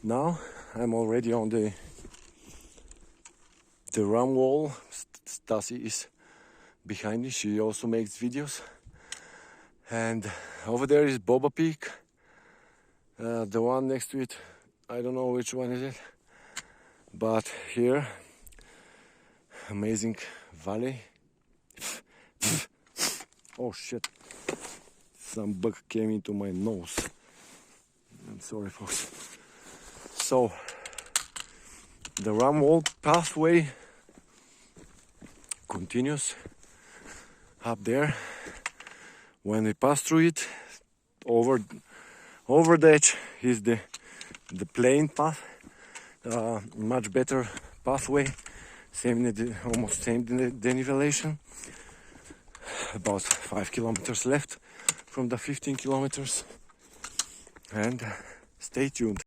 Now I'm already on the ram wall. Stasi is behind me. She also makes videos. And over there is Boba Peak. The one next to it, I don't know which one is it. But here, amazing valley. Oh shit. Some bug came into my nose. I'm sorry, folks. So, the ram wall pathway continues up there. When we pass through it, over the edge is the plain path, much better pathway, almost same denivellation. About 5 kilometers left from the 15 kilometers, and stay tuned.